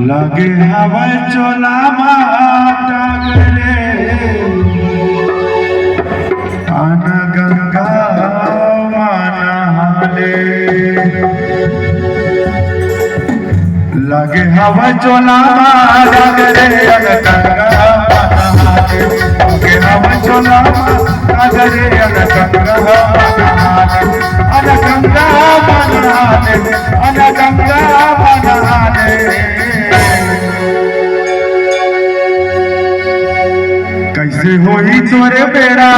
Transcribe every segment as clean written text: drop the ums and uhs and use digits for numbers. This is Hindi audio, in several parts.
लगे हवे चोला टांगले आन गंगा नहाले लगे हवे चोला टांगले आन गंगा नहाले लगे हवे चोला टांगले आन गंगा नहाले आन गंगा नहाले आन गंगा नहाले कैसे होई तोरे बेड़ा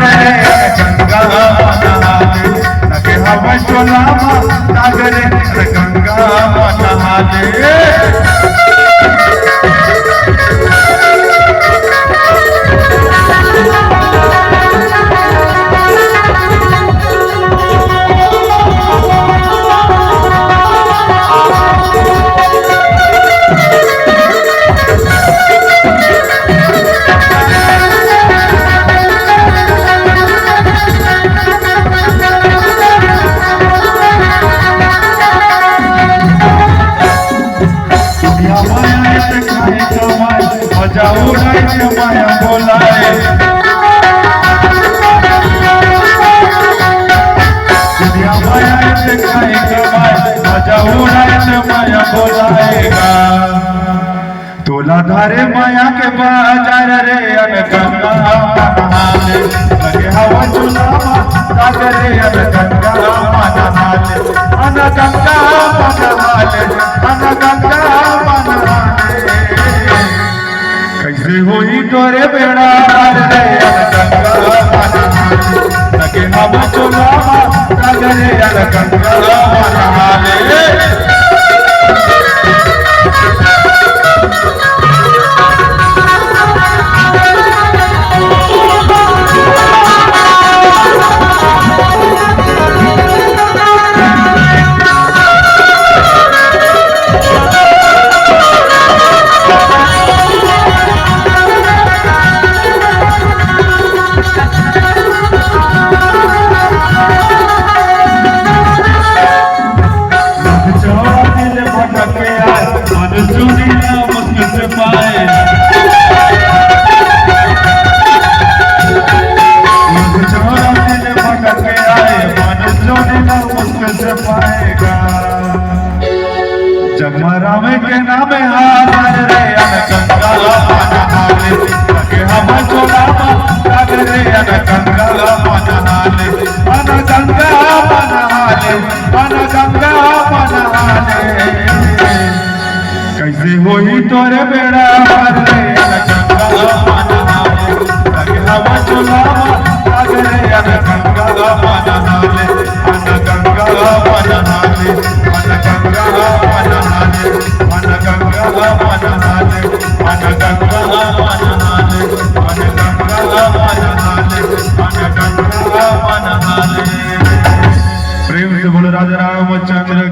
रे गंगा नहाले लगे हवा चोला सागरे गंगा नहाले माया बोलाए दुनिया माया से खाए कमाए मजा उड़ाए तो माया बोलाएगा तोला धारे माया के बाजार रे अन गंगा नहाले लगे हवा चोला सागरे अन गंगा नहाले अन गंगा नहाले अन गंगा नहाले कैसे होई तोरे बेड़ा रे गंगा नहाले लगे हवा चोला सागरे अन गंगा नहाले जगमरावे के नाम हार रे अन गंगा नहाले लगे हवा चोला सागरे अन गंगा नहाले अन गंगा नहाले अन गंगा नहाले कैसे होई तोरे बेड़ा रे अन गंगा नहाले लगे हवा चोला सागरे अन गंगा नहाले अन गंगा नहाले अन गंगा नहाले अन गंगा नहाले अन गंगा नहाले अन गंगा नहाले। प्रेम से बोलो राजा रामचंद्र